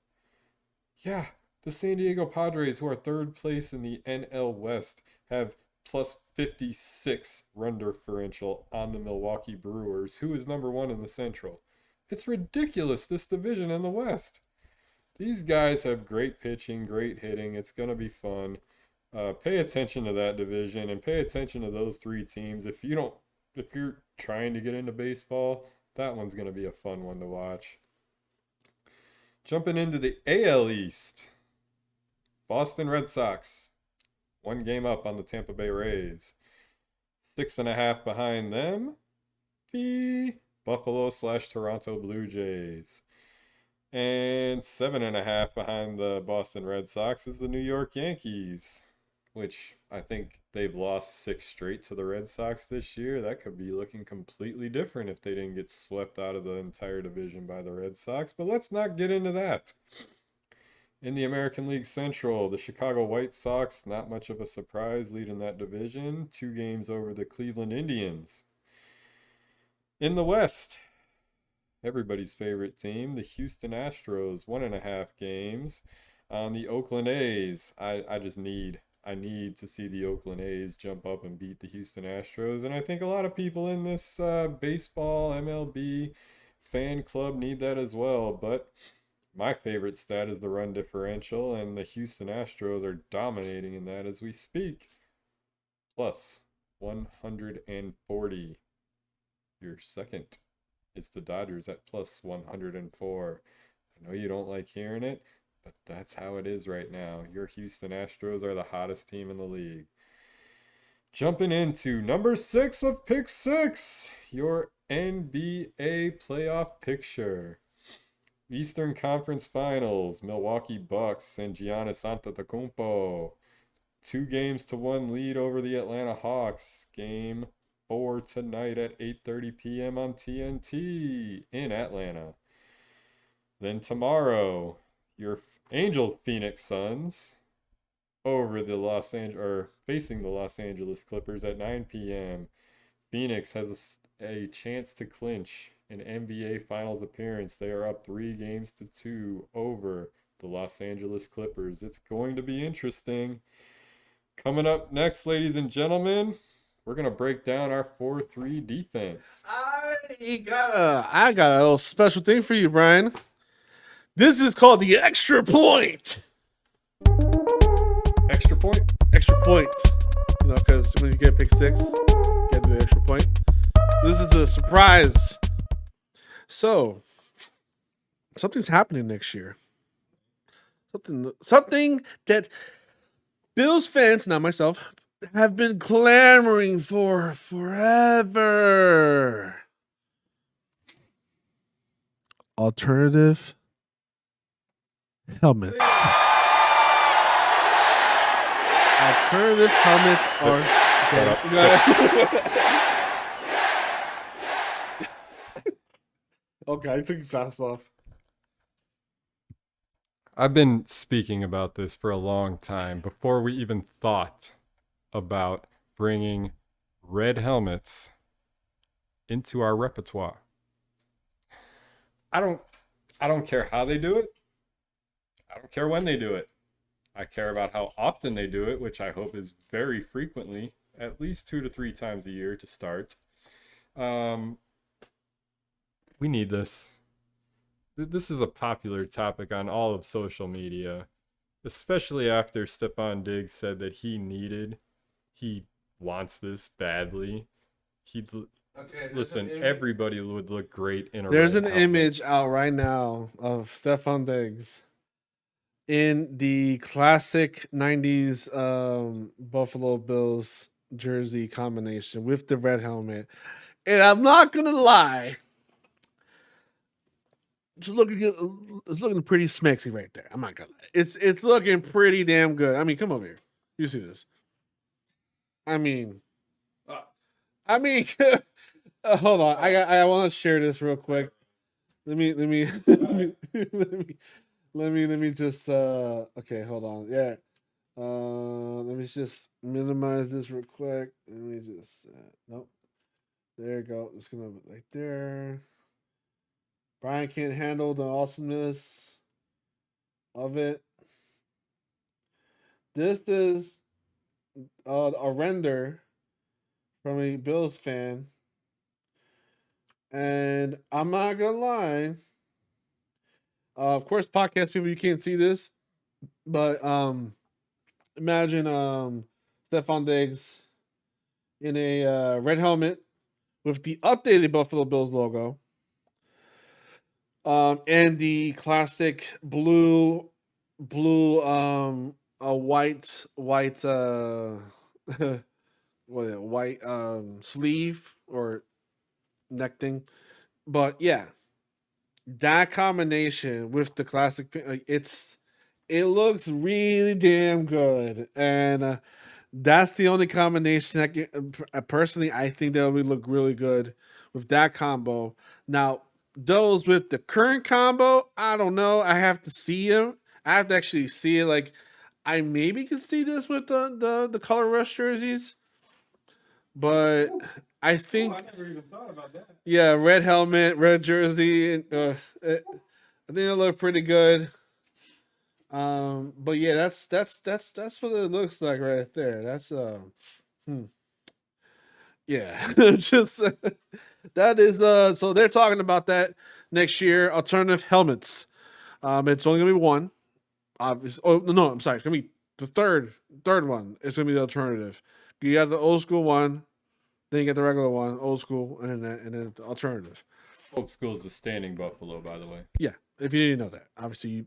S1: Yeah, the San Diego Padres, who are third place in the NL West, have plus 56 run differential on the Milwaukee Brewers, who is number 1 in the Central. It's ridiculous, this division in the West. These guys have great pitching, great hitting. It's going to be fun. Pay attention to that division and pay attention to those 3 teams. If you're trying to get into baseball, that one's going to be a fun one to watch. Jumping into the AL East, Boston Red Sox, 1 game up on the Tampa Bay Rays. 6.5 behind them, the Buffalo/Toronto Blue Jays. And 7.5 behind the Boston Red Sox is the New York Yankees, which I think they've lost 6 straight to the Red Sox this year. That could be looking completely different if they didn't get swept out of the entire division by the Red Sox. But let's not get into that. In the American League Central, the Chicago White Sox, not much of a surprise, leading that division, 2 games over the Cleveland Indians. In the West, everybody's favorite team, the Houston Astros, 1.5 games on the Oakland A's. I need to see the Oakland A's jump up and beat the Houston Astros, and I think a lot of people in this baseball MLB fan club need that as well. But my favorite stat is the run differential, and the Houston Astros are dominating in that as we speak. Plus 140. Your second is the Dodgers at plus 104. I know you don't like hearing it, but that's how it is right now. Your Houston Astros are the hottest team in the league. Jumping into number 6 of Pick 6, your NBA playoff picture. Eastern Conference Finals, Milwaukee Bucks and Giannis Antetokounmpo. 2-1 lead over the Atlanta Hawks. Game 4 tonight at 8:30 p.m. on TNT in Atlanta. Then tomorrow, your Angel Phoenix Suns over the facing the Los Angeles Clippers at 9 p.m. Phoenix has a chance to clinch an NBA Finals appearance. They are up 3-2 over the Los Angeles Clippers. It's going to be interesting. Coming up next, ladies and gentlemen, we're going to break down our 4-3 defense.
S2: I got a little special thing for you, Brian. This is called the extra point.
S1: Extra point?
S2: Extra point. You know, because when you get pick 6, you get the extra point. This is a surprise. So, something's happening next year. Something that Bills fans, not myself, have been clamoring for forever. Alternative helmet. Alternative helmets are... Okay, I took your glasses off.
S1: I've been speaking about this for a long time, before we even thought about bringing red helmets into our repertoire. I don't care how they do it. I don't care when they do it. I care about how often they do it, which I hope is very frequently, at least 2 to 3 times a year to start. Um, we need this. This is a popular topic on all of social media, especially after Stephon Diggs said that he wants this badly. He
S2: Okay,
S1: listen, everybody would look great in a
S2: there's
S1: red
S2: an
S1: helmet.
S2: image out right now of Stephon Diggs in the classic 90s Buffalo Bills jersey combination with the red helmet. And I'm not going to lie, it's looking pretty smexy right there. I'm not going to lie. It's looking pretty damn good. I mean, come over here. You see this. I mean, I mean, hold on. I want to share this real quick. Let me let me just okay, hold on. Yeah. Let me just minimize this real quick. Let me just nope. There you go. It's gonna right there. Brian can't handle the awesomeness of it. This is a render from a Bills fan. And I'm not gonna lie. Of course, podcast people, you can't see this, but imagine Stephon Diggs in a red helmet with the updated Buffalo Bills logo, and the classic blue a white white sleeve or neck thing. But yeah, that combination with the classic, it looks really damn good, and that's the only combination that personally I think that would look really good with that combo. Now, those with the current combo, I don't know. I have to see them. I have to actually see it. Like, I maybe can see this with the color rush jerseys, but I think
S1: never even thought about that.
S2: yeah, red helmet, red jersey. I think it look pretty good. But yeah, that's what it looks like right there. That's yeah, just that is so they're talking about that next year. Alternative helmets. It's only gonna be one. Obviously, oh no, I'm sorry. It's gonna be the third one. It's gonna be the alternative. You got the old school one, then you get the regular one, old school, and then the alternative.
S1: Old school is the standing buffalo, by the way.
S2: Yeah, if you didn't know that, obviously,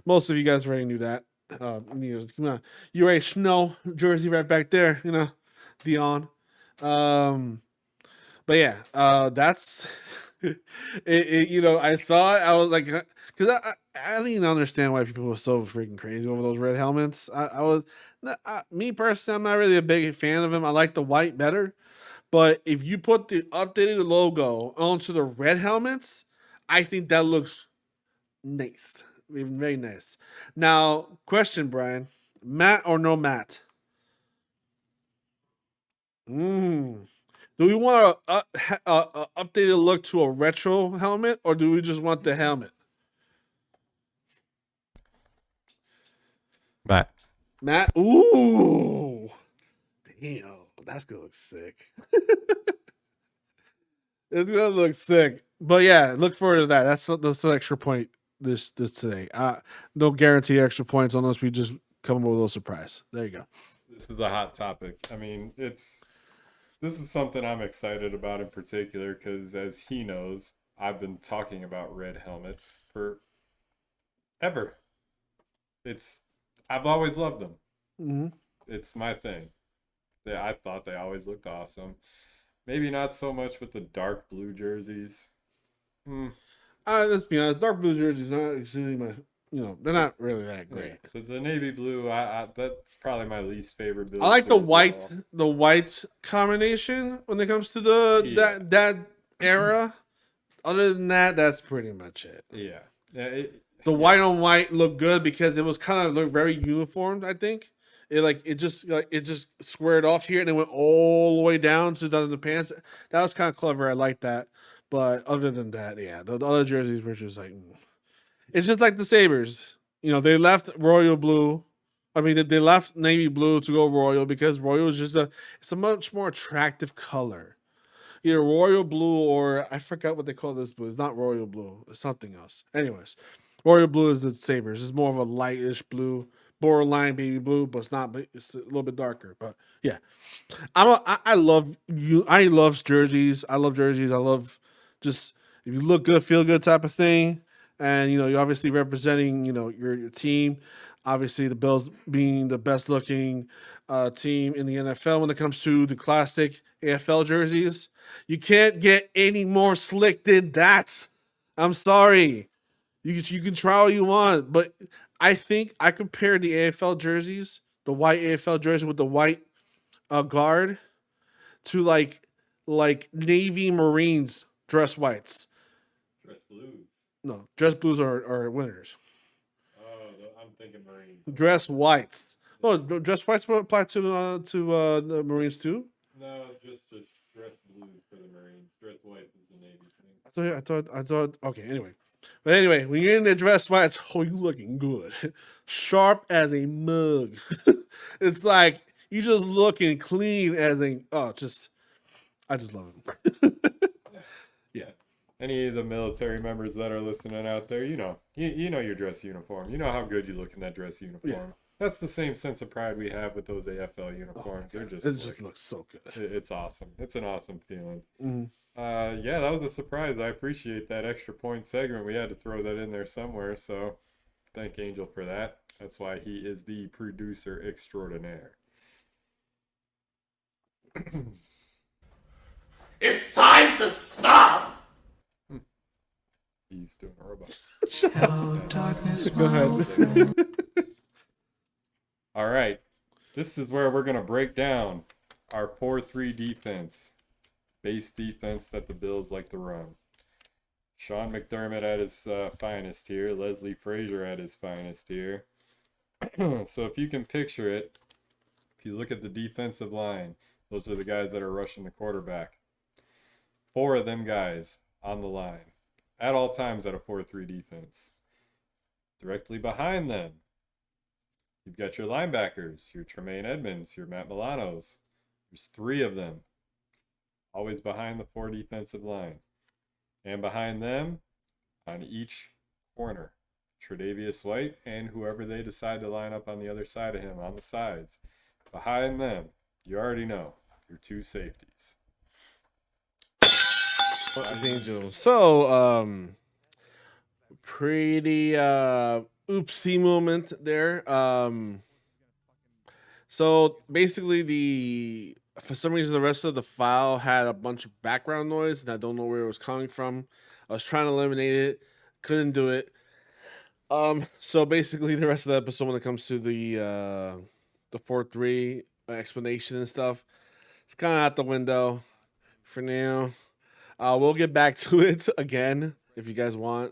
S2: most of you guys already knew that. Come on, you already Snow jersey right back there. Dion. But yeah, that's I saw it. I was like, because I didn't even understand why people were so freaking crazy over those red helmets. I was, me personally, I'm not really a big fan of them. I like the white better. But if you put the updated logo onto the red helmets, I think that looks nice. Very nice. Now, question, Brian. Matt or no Matt? Do we want a updated look to a retro helmet, or do we just want the helmet?
S1: Matt.
S2: Matt? Ooh. Damn. That's going to look sick. It's going to look sick. But yeah, look forward to that. That's the extra point this today. No guarantee extra points unless we just come up with a little surprise. There you go.
S1: This is a hot topic. I mean, this is something I'm excited about in particular because, as he knows, I've been talking about red helmets for ever. I've always loved them.
S2: Mm-hmm.
S1: It's my thing. I thought they always looked awesome. Maybe not so much with the dark blue jerseys.
S2: Let's be honest. Dark blue jerseys are not actually my. They're not really that great.
S1: Yeah. The navy blue, that's probably my least favorite.
S2: I like the white combination when it comes to that era. Other than that, that's pretty much it.
S1: Yeah.
S2: The white on white looked good because it was kind of looked very uniformed. I think it just squared off here and it went all the way down to the pants. That was kind of clever. I like that. But other than that, yeah, the other jerseys were just like. It's just like the Sabres. They left royal blue. I mean, they left navy blue to go royal because royal is it's a much more attractive color. either royal blue or I forgot what they call this blue. It's not royal blue. It's something else. Anyways, royal blue is the Sabres. It's more of a lightish blue, borderline baby blue, but it's not. It's a little bit darker. But yeah, I love you. I love jerseys. I love jerseys. I love just if you look good, feel good type of thing. And you're obviously representing your team. Obviously, the Bills being the best looking team in the NFL when it comes to the classic AFL jerseys. You can't get any more slick than that. I'm sorry. You can try all you want, but I think I compared the AFL jerseys, the white AFL jersey with the white guard, to like Navy Marines dress whites.
S1: Dress blues.
S2: No, dress blues are winners.
S1: Oh, I'm thinking Marines.
S2: Dress whites. Oh, dress whites will apply to the Marines too.
S1: No, just dress blues for the Marines. Dress whites is the Navy thing.
S2: I thought. Okay, anyway. But anyway, when you're in the dress whites, you looking good, sharp as a mug. It's like you just looking clean as a. I just love it. Yeah.
S1: Any of the military members that are listening out there, you know your dress uniform. You know how good you look in that dress uniform.
S2: Yeah.
S1: That's the same sense of pride we have with those AFL uniforms. They're just
S2: It just looks so good.
S1: It's awesome. It's an awesome feeling.
S2: Mm-hmm.
S1: Yeah, that was a surprise. I appreciate that extra point segment. We had to throw that in there somewhere. So thank Angel for that. That's why he is the producer extraordinaire.
S6: It's time to stop!
S1: He's doing a robot.
S6: Hello, darkness.
S2: Go ahead.
S1: All right. This is where we're going to break down our 4-3 defense. Base defense that the Bills like to run. Sean McDermott at his finest here. Leslie Frazier at his finest here. So if you can picture it, if you look at the defensive line, those are the guys that are rushing the quarterback. 4 of them guys on the line at all times at a 4-3 defense. Directly behind them, you've got your linebackers, your Tremaine Edmonds, your Matt Milanos. There's 3 of them. Always behind the 4 defensive line. And behind them, on each corner, Tre'Davious White and whoever they decide to line up on the other side of him on the sides. Behind them, you already know, your 2 safeties.
S2: Angel. So, pretty oopsie moment there. So basically for some reason the rest of the file had a bunch of background noise and I don't know where it was coming from. I was trying to eliminate it, couldn't do it. So basically the rest of the episode when it comes to the 4-3 explanation and stuff, it's kind of out the window for now. We'll get back to it again if you guys want.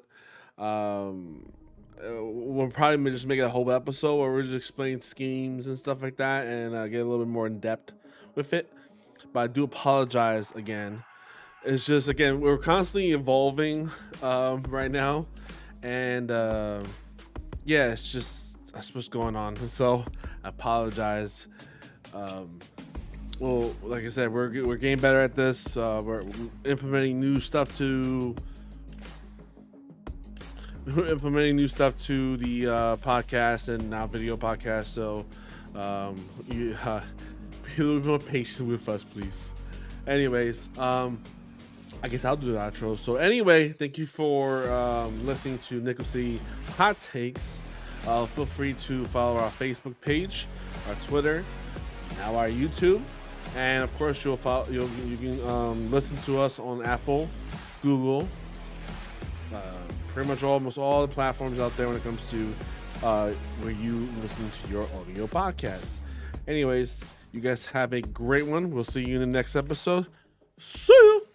S2: We'll probably just make it a whole episode where we're just explaining schemes and stuff like that and get a little bit more in depth with it. But I do apologize again. It's just, again, we're constantly evolving right now. And yeah, it's just that's what's going on. So I apologize. Well, like I said, we're getting better at this. We're implementing new stuff to the podcast and now video podcast. So you be a little bit more patient with us, please. Anyways, I guess I'll do the outro. So anyway, thank you for listening to Nickel City Hot Takes. Feel free to follow our Facebook page, our Twitter, now our YouTube. And of course, you can listen to us on Apple, Google, pretty much almost all the platforms out there when it comes to where you listen to your audio podcast. Anyways, you guys have a great one. We'll see you in the next episode. See you.